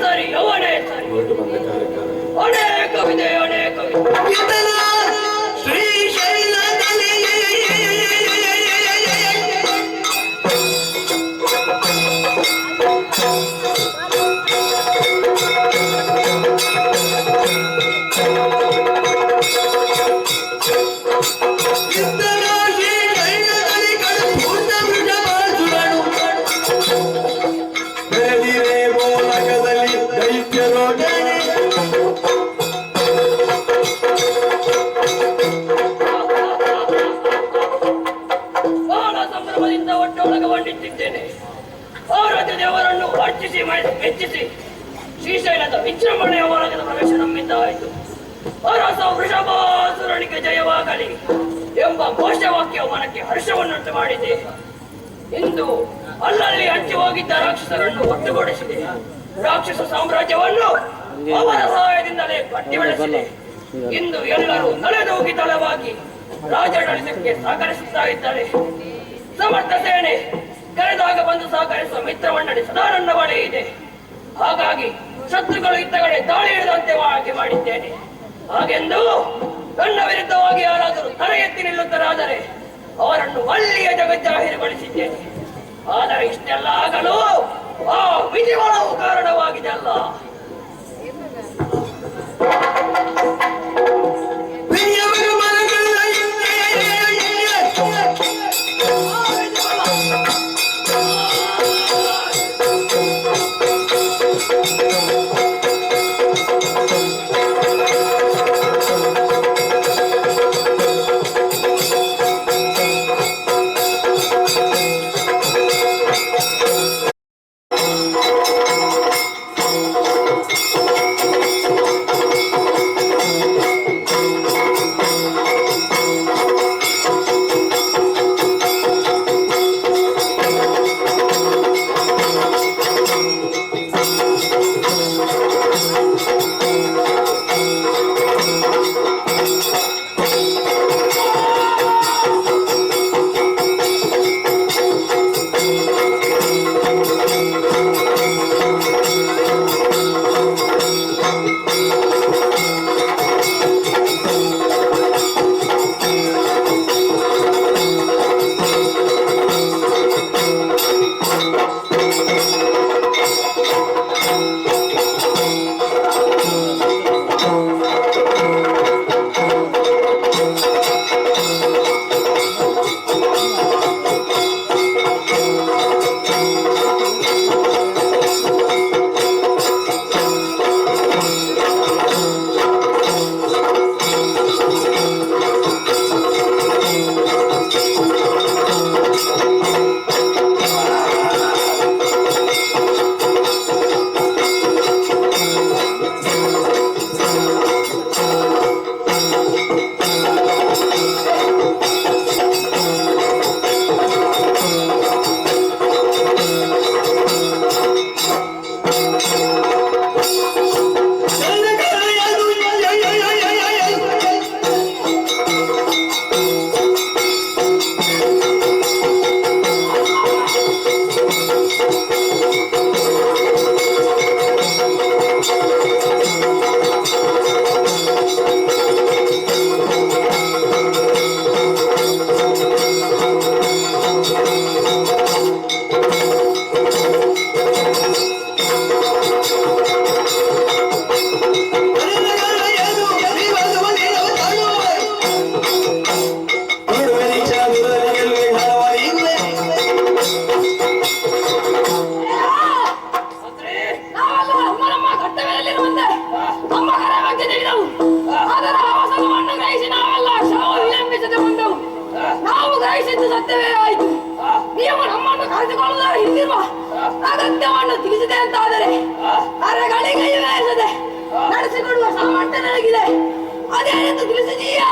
ಸರಿ ಅವನೇ ಸರಿ. ಅನೇಕವಿದೆ ಅನೇಕವಿದೆ. ದೇವರನ್ನು ಅರ್ಚಿಸಿ ಮೆಚ್ಚಿಸಿ ಶ್ರೀಶೈಲದ ವಿಜೃಂಭಣೆಯ ಹೊರಗದ ಪ್ರವೇಶ ನಮ್ಮಿಂದ ಆಯಿತು. ಅರಸ ವೃಷಭಾಸುರನಿಗೆ ಜಯವಾಗಲಿ ಎಂಬ ಘೋಷವಾಕ್ಯವು ಮನಕ್ಕೆ ಹರ್ಷವನ್ನುಂಟು ಮಾಡಿದೆ. ಇಂದು ಅಲ್ಲಲ್ಲಿ ಹಂಚಿ ಹೋಗಿದ್ದ ರಾಕ್ಷಸರನ್ನು ಒಟ್ಟುಗೂಡಿಸಿದೆ. ರಾಕ್ಷಸ ಸಾಮ್ರಾಜ್ಯವನ್ನು ಅವರ ಸಹಾಯದಿಂದಲೇ ಕಟ್ಟಿ ಬೆಳೆಸಿದೆ. ಇಂದು ಎಲ್ಲರೂ ತಲೆದೂಗಿ ತಳವಾಗಿ ರಾಜಾಡಳಿತಕ್ಕೆ ಸಹಕರಿಸುತ್ತಾ ಇದ್ದಾರೆ. ಸಮರ್ಥ ಸೇನೆ ಕರೆದಾಗ ಬಂದು ಸಹಕರಿಸುವ ಮಿತ್ರ ಮಂಡಳಿ ಸದಾ ನನ್ನ ಬಳಿ ಇದೆ. ಹಾಗಾಗಿ ಶತ್ರುಗಳು ಇದ್ದ ಕಡೆ ದಾಳಿ ಹಿಡಿದಂತೆ ಮಾಡಿದ್ದೇನೆ. ಹಾಗೆಂದು ನನ್ನ ವಿರುದ್ಧವಾಗಿ ಯಾರಾದರೂ ತಲೆ ಎತ್ತಿ ನಿಲ್ಲುತ್ತರಾದರೆ ಅವರನ್ನು ಒಳ್ಳೆಯ ಜಗಜ್ಜಾಹೀರುಗೊಳಿಸಿದ್ದೇನೆ. ಆದರೆ ಇಷ್ಟೆಲ್ಲ ಆಗಲು ಆ ವಿಧಿಬಲವು ಕಾರಣವಾಗಿದೆ ಅಲ್ಲ. ಅಗತ್ಯವನ್ನು ತಿಳಿಸಿದೆ ಅಂತಾದರೆ ಅರೆಗಳಿಗೆ ಇಳಿಸದೆ ನಡೆಸಿಕೊಡುವ ಸಾಮರ್ಥ್ಯ ನನಗಿದೆ. ಅದೇನೆಂದು ತಿಳಿಸಿದೀಯಾ?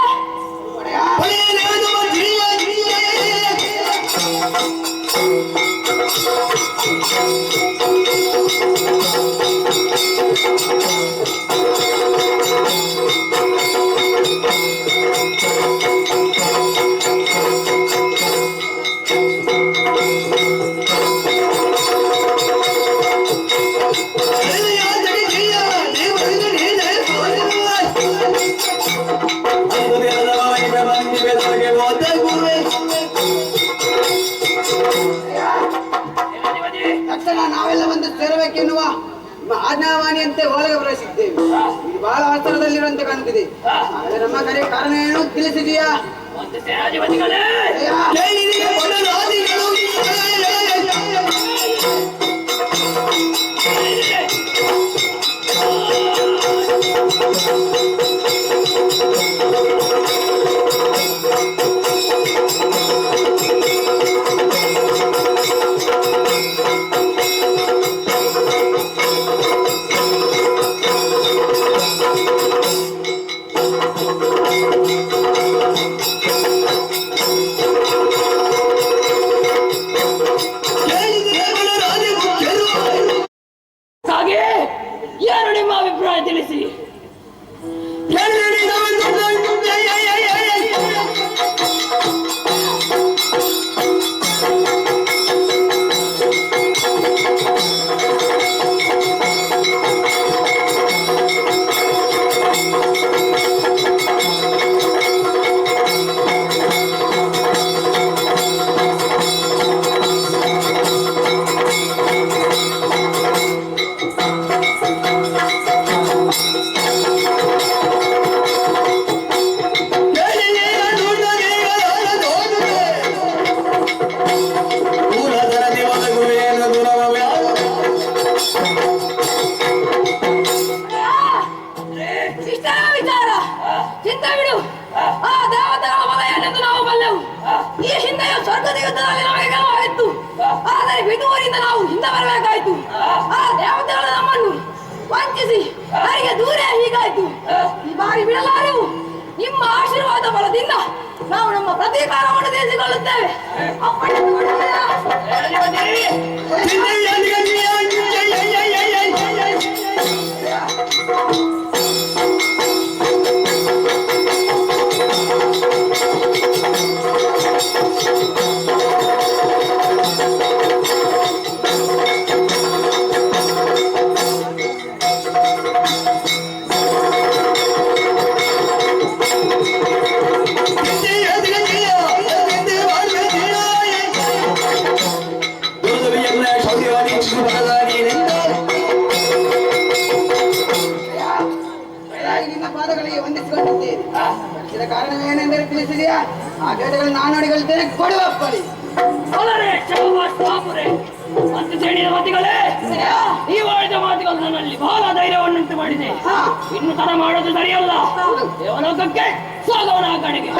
ಎನ್ನುವ ನಿಮ್ಮ ಆಜ್ಞಾವಾಣಿಯಂತೆ ಒಳಗೆ ಪ್ರವೇಶಿಸಿದ್ದೇವೆ. ಇದು ಬಹಳ ಹತ್ತಿರದಲ್ಲಿರುವಂತೆ ಕಾಣುತ್ತಿದೆ. ಆದರೆ ನಮ್ಮ ಕರೆ ಕಾರಣ ಏನು ತಿಳಿಸಿದೀಯಾ? ಒಂದು ಸೇನಾಧಿಪತಿಗಳೇ, ಹಾಗೆ ಏನು ನಿಮ್ಮ ಅಭಿಪ್ರಾಯ ತಿಳಿಸಿ. ಇಷ್ಟೇ ವಿಚಾರ, ಚಿಂತೆ ಬಿಡು. ಆ ದೇವತೆಗಳ ಬಲ ಏನೆಂದು ನಾವು ಬಲ್ಲೆವು. ಈ ಹಿಂದೆಯೂ ಸ್ವರ್ಗದ ಯುದ್ಧದಲ್ಲಿ ನಮಗೆ ಗೆಲುವಾಗಿತ್ತು. ಆದರೆ ಬಿಡುವರಿಂದ ನಾವು ಹಿಂದೆ ಬರಬೇಕಾಯಿತು. ಆ ದೇವತೆಗಳು ನಮ್ಮನ್ನು ವಂಚಿಸಿ ಅವರಿಗೆ ದೂರ ಹೀಗಾಯ್ತು. ಈ ಬಾರಿ ಬಿಡಲಾರೆವು. ನಿಮ್ಮ ಆಶೀರ್ವಾದ ಬಲದಿಂದ ನಾವು ನಮ್ಮ ಪ್ರತೀಕಾರವನ್ನು ತೀರಿಸಿಕೊಳ್ಳುತ್ತೇವೆ. ಅಪ್ಪಣೆ ಕೊಡುತ್ತೀರಾ? ನಿನ್ನ ಪಾದಗಳಿಗೆ ವಂದಿಸಿಕೊಂಡಿದ್ದೇನೆ. ಇದರ ಕಾರಣ ಏನೆಂದರೆ ತಿಳಿಸಿದೆಯಾ? ಆ ಬೇಟೆಗಳು ನಾನು ನೋಡಿಕೊಳ್ಳುತ್ತೇನೆ. ಕೊಡುವ ಬಲಿ ಮತ್ತು ಸೇನಾಧಿಪತಿಗಳೇ, ನೀವು ಆಡಿದ ಮಾತುಗಳು ನನ್ನಲ್ಲಿ ಬಹಳ ಧೈರ್ಯವನ್ನುಂಟು ಮಾಡಿದೆ. ಇನ್ನು ತರ ಮಾಡೋದು ಸರಿಯಲ್ಲ. ದೇವಲೋಕಕ್ಕೆ ಸಾಗೋಣ ಆ ಕಡೆಗೆ.